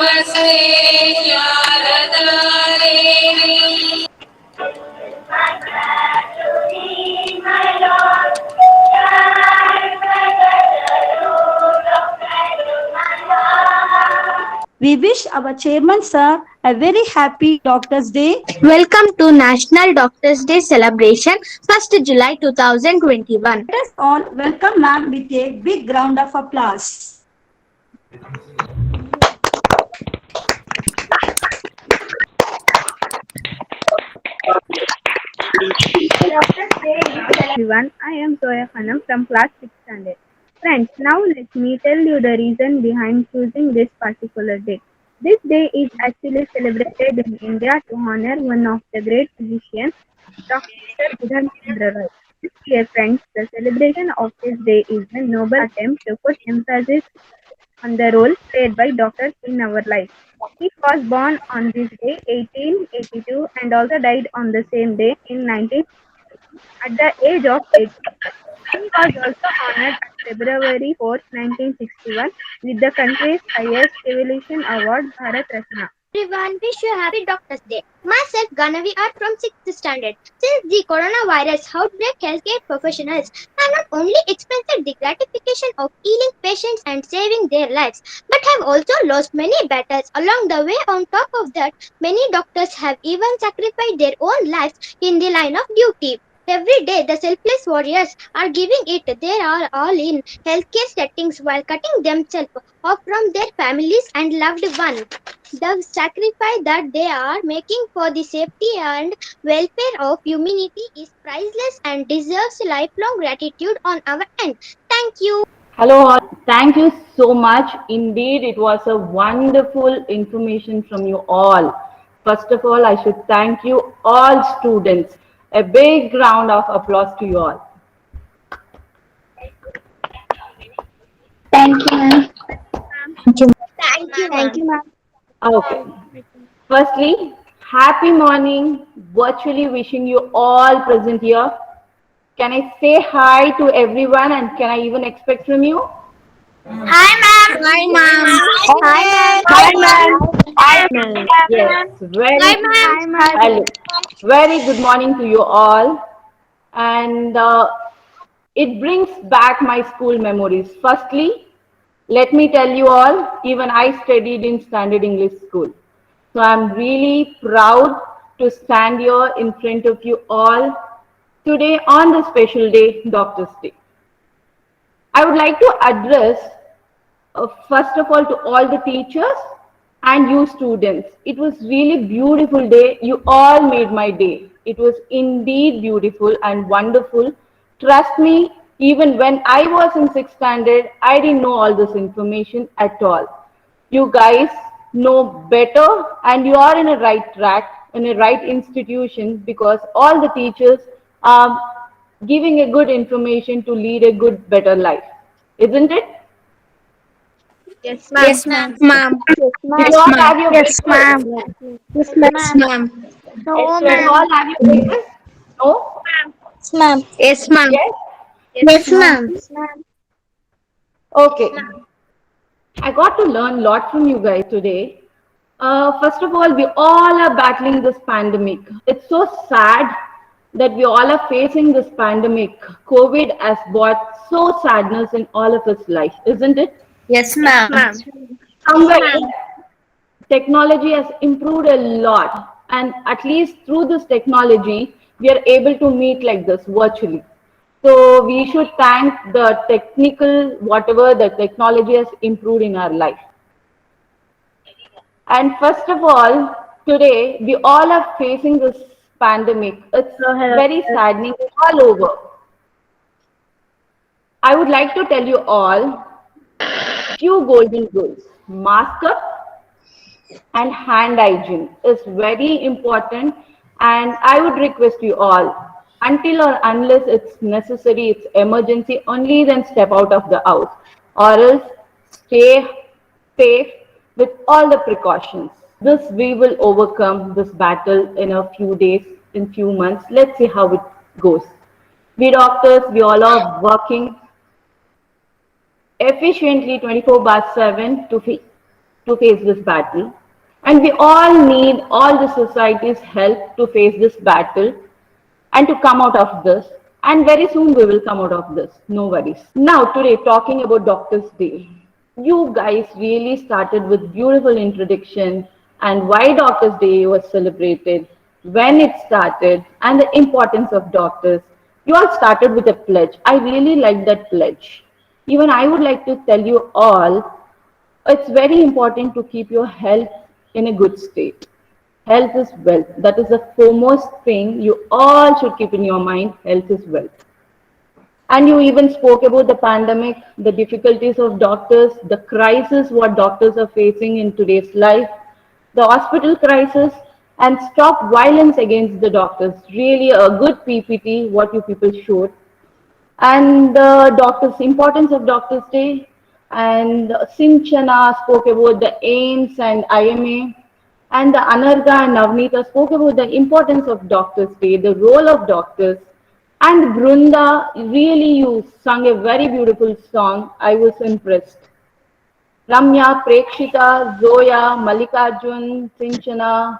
We wish our chairman sir a very happy Doctors Day. Welcome to National Doctors Day celebration, 1st July 2021. Let us all welcome ma'am with a big round of applause. Everyone, I am Zoya Khanam from class 6th standard. Friends, now let me tell you the reason behind choosing this particular day. This day is actually celebrated in India to honor one of the great physicians, Dr. Bidhan Chandra Rai. This year, friends, the celebration of this day is a noble attempt to put emphasis on the role played by doctors in our life. He was born on this day 1882 and also died on the same day in 19 at the age of 80. He was also honored on February 4, 1961 with the country's highest evolution award, Bharat Ratna. Everyone, wish you a happy Doctor's Day. Myself, Ganavi, are from 6th standard. Since the coronavirus outbreak, healthcare professionals have not only experienced the gratification of healing patients and saving their lives, but have also lost many battles along the way. On top of that, many doctors have even sacrificed their own lives in the line of duty. Every day, the selfless warriors are giving it their all in healthcare settings while cutting themselves off from their families and loved ones. The sacrifice that they are making for the safety and welfare of humanity is priceless and deserves lifelong gratitude on our end. Thank you. Hello all, thank you so much. Indeed, it was a wonderful information from you all. First of all, I should thank you all students. A big round of applause to you all. Thank you, ma'am. Thank you, ma'am. Okay. Firstly, happy morning. Virtually wishing you all present here. Can I say hi to everyone and can I even expect from you? Hi, ma'am. Hi, ma'am. Hi, ma'am. Hi, ma'am. Yes, hello. Very good morning to you all. And it brings back my school memories. Firstly, let me tell you all, even I studied in Standard English School. So I'm really proud to stand here in front of you all today on the special day, Doctor's Day. I would like to address, first of all, to all the teachers and you students. It was really beautiful day. You all made my day. It was indeed beautiful and wonderful. Trust me, even when I was in 6th standard, I didn't know all this information at all. You guys know better and you are in a right track, in a right institution because all the teachers are giving a good information to lead a good, better life. Isn't it? Yes, ma'am. Yes, ma'am. Ma'am. Did you all have your breakfast? Yes, ma'am. Did you all have your breakfast? No? Yes, ma'am. Yes, ma'am. Yes? Yes, ma'am. Okay. I got to learn a lot from you guys today. First of all, we all are battling this pandemic. It's so sad that we all are facing this pandemic. COVID has brought so sadness in all of us life, isn't it? Yes, ma'am. Somewhere, technology has improved a lot, and at least through this technology, we are able to meet like this virtually. So we should thank the technical, whatever the technology has improved in our life. And first of all, today we all are facing this pandemic. It's very saddening all over. I would like to tell you all few golden rules. Mask up and hand hygiene is very important, and I would request you all, until or unless it's necessary, it's emergency, only then step out of the house, or else stay safe with all the precautions. This we will overcome this battle in a few days, in few months. Let's see how it goes. We doctors, we all are working efficiently 24/7 to to face this battle. And we all need all the society's help to face this battle and to come out of this. And very soon we will come out of this. No worries. Now, today, talking about Doctor's Day. You guys really started with beautiful introduction and why Doctor's Day was celebrated, when it started, and the importance of doctors. You all started with a pledge. I really like that pledge. Even I would like to tell you all, it's very important to keep your health in a good state. Health is wealth. That is the foremost thing you all should keep in your mind. Health is wealth. And you even spoke about the pandemic, the difficulties of doctors, the crisis what doctors are facing in today's life, the hospital crisis, and stop violence against the doctors. Really a good PPT, what you people showed. And the doctors, importance of Doctors' Day. And Sinchana spoke about the AIMS and IMA. And the Anarga and Navneeta spoke about the importance of Doctors' Day, the role of doctors. And Brunda, really you sung a very beautiful song. I was impressed. Ramya, Prekshita, Zoya, Mallikarjun, Sinchana,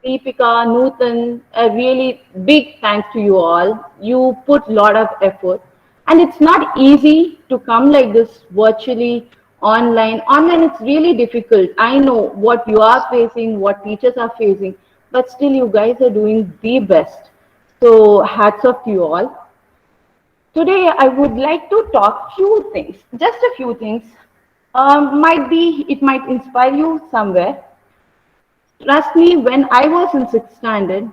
Deepika, Nutan, a really big thanks to you all. You put a lot of effort. And it's not easy to come like this virtually online. Online, it's really difficult. I know what you are facing, what teachers are facing, but still you guys are doing the best. So hats off to you all. Today, I would like to talk few things, just a few things. It might inspire you somewhere. Trust me, when I was in 6th standard,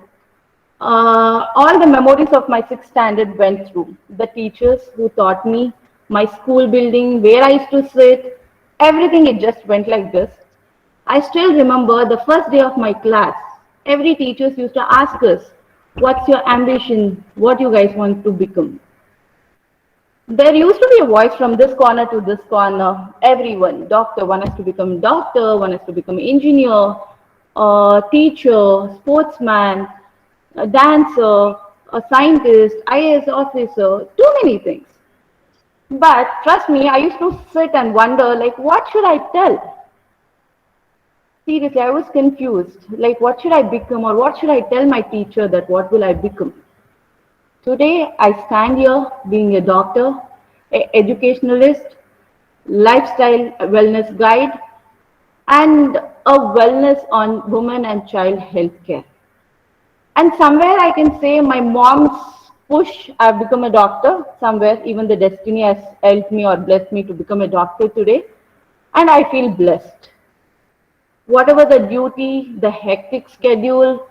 all the memories of my 6th standard went through. The teachers who taught me, my school building, where I used to sit, everything, it just went like this. I still remember the first day of my class. Every teacher used to ask us, what's your ambition? What you guys want to become? There used to be a voice from this corner to this corner. Everyone, doctor, one has to become doctor, one has to become engineer, teacher, sportsman, a dancer, a scientist, IAS officer, too many things. But trust me, I used to sit and wonder, like, what should I tell? Seriously, I was confused. Like, what should I become, or what should I tell my teacher that what will I become? Today, I stand here being a doctor, an educationalist, lifestyle wellness guide, and a wellness on women and child health care. And somewhere I can say my mom's push, I've become a doctor. Somewhere even the destiny has helped me or blessed me to become a doctor today. And I feel blessed. Whatever the duty, the hectic schedule,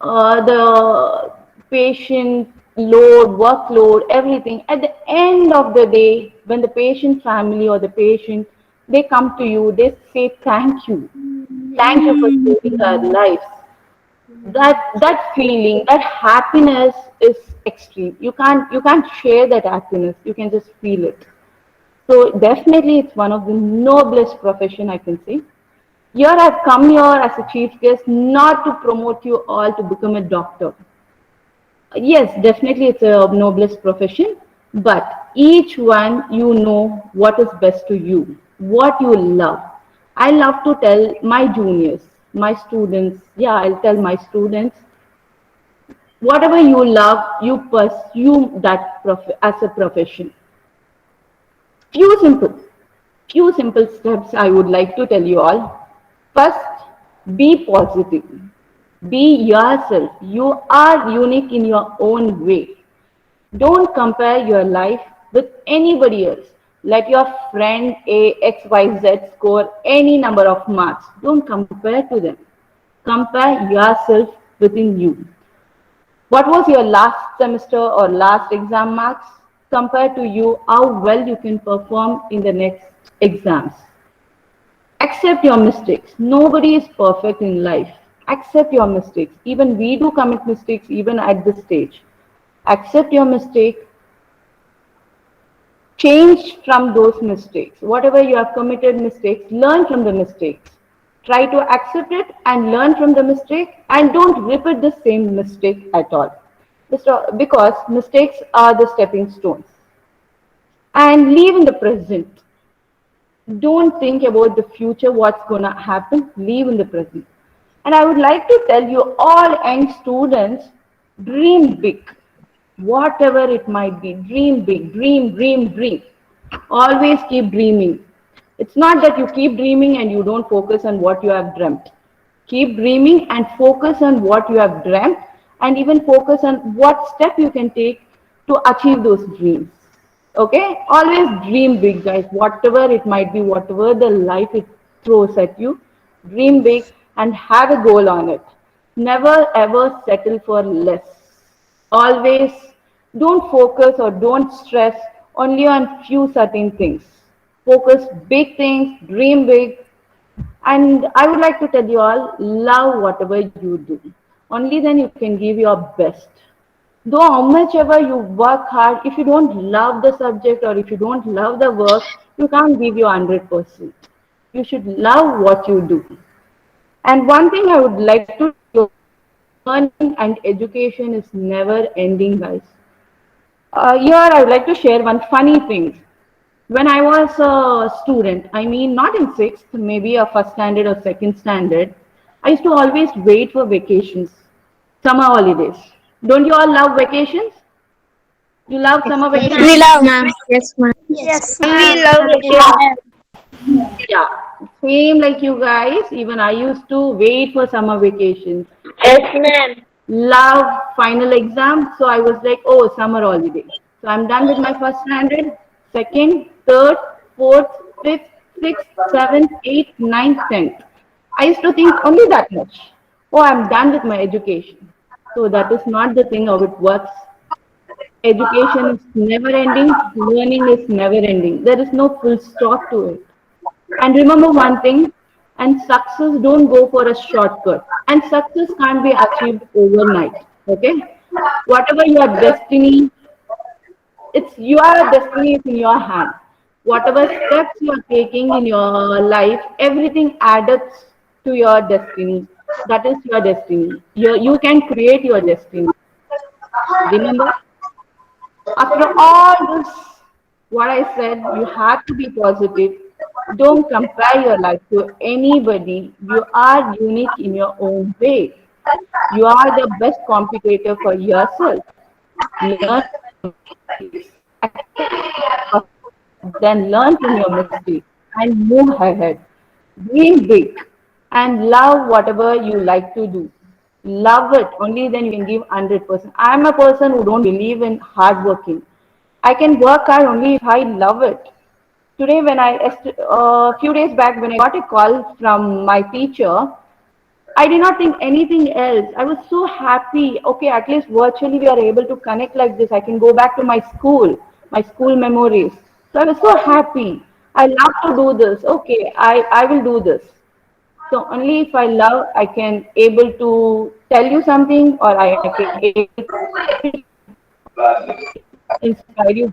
the patient load, workload, everything, at the end of the day, when the patient family or the patient, they come to you, they say thank you. Thank you for saving our lives. That feeling, that happiness is extreme. You can't share that happiness. You can just feel it. So definitely it's one of the noblest profession I can say. Here I've come here as a chief guest not to promote you all to become a doctor. Yes, definitely it's a noblest profession, but each one you know what is best to you, what you love. I love to tell my juniors, my students, yeah, I'll tell my students, whatever you love, you pursue that as a profession. Few simple, few simple steps I would like to tell you all. First, be positive. Be yourself. You are unique in your own way. Don't compare your life with anybody else. Let your friend A, X, Y, Z score any number of marks. Don't compare to them. Compare yourself within you. What was your last semester or last exam marks? Compare to you how well you can perform in the next exams. Accept your mistakes. Nobody is perfect in life. Accept your mistakes. Even we do commit mistakes even at this stage. Accept your mistake. Change from those mistakes. Whatever you have committed mistakes, learn from the mistakes. Try to accept it and learn from the mistake and don't repeat the same mistake at all. Because mistakes are the stepping stones. And live in the present. Don't think about the future, what's going to happen. Live in the present. And I would like to tell you, all young students, dream big. Whatever it might be, dream big, dream, dream, dream. Always keep dreaming. It's not that you keep dreaming and you don't focus on what you have dreamt. Keep dreaming and focus on what you have dreamt, and even focus on what step you can take to achieve those dreams. Okay? Always dream big, guys. Whatever it might be, whatever the life it throws at you, dream big and have a goal on it. Never ever settle for less. Always don't focus or don't stress only on few certain things. Focus big things, dream big, and I would like to tell you all, love whatever you do. Only then you can give your best. Though how much ever you work hard, if you don't love the subject or if you don't love the work, you can't give your 100%. You should love what you do. And one thing I would like to tell you, learning and education is never ending, guys. Here I would like to share one funny thing. When I was a student, I mean not in sixth, maybe a first standard or second standard, I used to always wait for vacations, summer holidays. Don't you all love vacations? You love summer vacations? We love, ma'am. Yes, ma'am. Yes, We love it. Yeah, same like you guys. Even I used to wait for summer vacations. Yes, ma'am. Love final exam. So I was like, oh, summer holiday. So I'm done with my first standard, second, third, fourth, fifth, sixth, seventh, eighth, ninth, tenth. I used to think only that much. Oh, I'm done with my education. So that is not the thing how it works. Education is never ending, learning is never ending. There is no full stop to it. And remember one thing, and success don't go for a shortcut. And success can't be achieved overnight. Okay? Whatever your destiny, it's your destiny is in your hand. Whatever steps you are taking in your life, everything adds up to your destiny. That is your destiny. You can create your destiny. Remember? After all this, what I said, you have to be positive. Don't compare your life to anybody. You are unique in your own way. You are the best competitor for yourself. Learn, then learn from your mistakes and move ahead. Dream big and love whatever you like to do. Love it. Only then you can give 100%. I am a person who don't believe in hard working. I can work hard only if I love it. Today, when a few days back, when I got a call from my teacher, I did not think anything else. I was so happy. Okay, at least virtually we are able to connect like this. I can go back to my school memories. So I was so happy. I love to do this. Okay, I will do this. So only if I love, I can able to tell you something, or I can able to inspire you.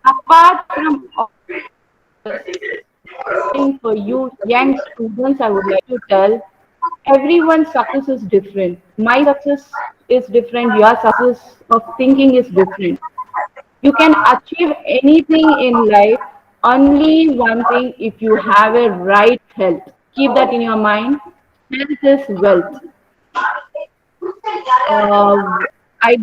Apart from all thing for you young students, I would like to tell everyone's success is different. My success is different. Your success of thinking is different. You can achieve anything in life, only one thing, if you have a right health. Keep that in your mind. Health is wealth. Uh, I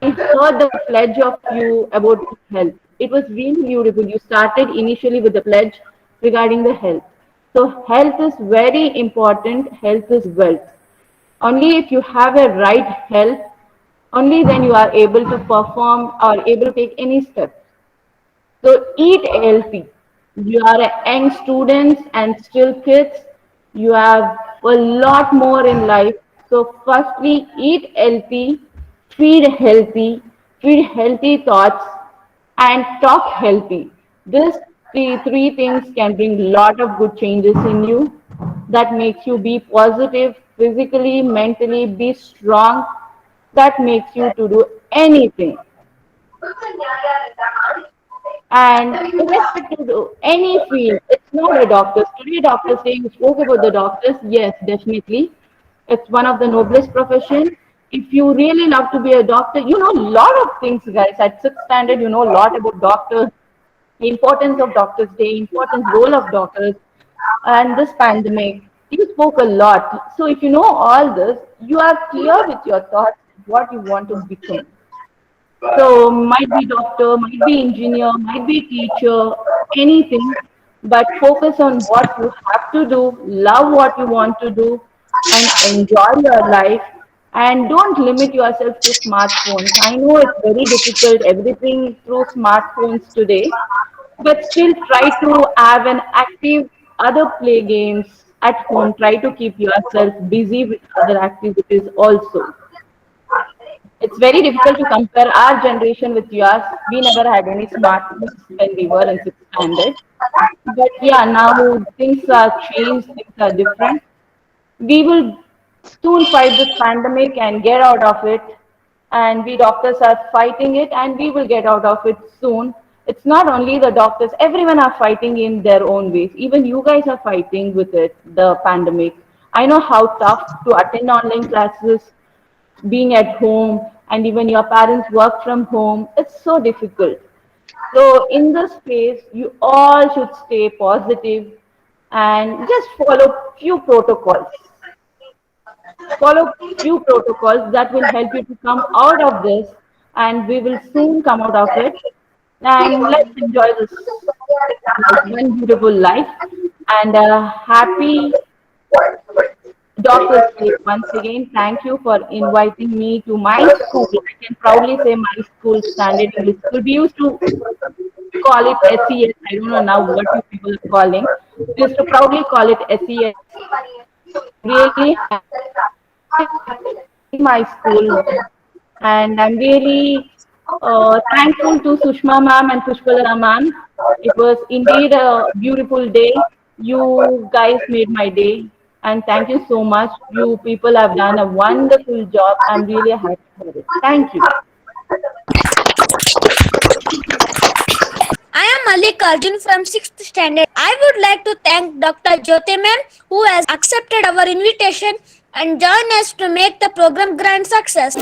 heard the pledge of you about health. It was really beautiful. You started initially with the pledge regarding the health. So health is very important. Health is wealth. Only if you have a right health, only then you are able to perform or able to take any step. So eat healthy. You are a young students and still kids. You have a lot more in life. So firstly, eat healthy, feed healthy thoughts, and talk healthy. This three things can bring lot of good changes in you. That makes you be positive, physically, mentally, be strong. That makes you to do anything. And irrespective to any field, it's not a doctor. Today, doctors say you spoke about the doctors. Yes, definitely. It's one of the noblest profession. If you really love to be a doctor, you know a lot of things, guys. At sixth standard, you know a lot about doctors. importance of Doctors' Day, important role of doctors, and this pandemic. You spoke a lot. So if you know all this, you are clear with your thoughts what you want to become. So might be doctor, might be engineer, might be teacher, anything, but focus on what you have to do, love what you want to do, and enjoy your life. And don't limit yourself to smartphones. I know it's very difficult, everything through smartphones today, but still try to have an active other play games at home. Try to keep yourself busy with other activities also. It's very difficult to compare our generation with yours. We never had any smartphones when we were in sixth standard. But yeah, now things are changed, things are different. We will soon fight this pandemic and get out of it. And we doctors are fighting it and we will get out of it soon. It's not only the doctors, everyone are fighting in their own ways. Even you guys are fighting with it, the pandemic. I know how tough to attend online classes, being at home, and even your parents work from home. It's so difficult. So in this phase, you all should stay positive and just follow few protocols. Follow few protocols that will help you to come out of this, and we will soon come out of it. And let's enjoy this one beautiful life and a happy Doctor Steve, once again, thank you for inviting me to my school. I can proudly say my school, Standard English School. We used to call it SES. I don't know now what you people are calling. We used to proudly call it SES. Really happy in my school, and I'm really thankful to Sushma ma'am and Pushpalata ma'am. It was indeed a beautiful day. You guys made my day, and thank you so much. You people have done a wonderful job. I'm really happy for it. Thank you. I am Malik Arjun from 6th standard. I would like to thank Dr. Jyote ma'am who has accepted our invitation and joined us to make the program grand success.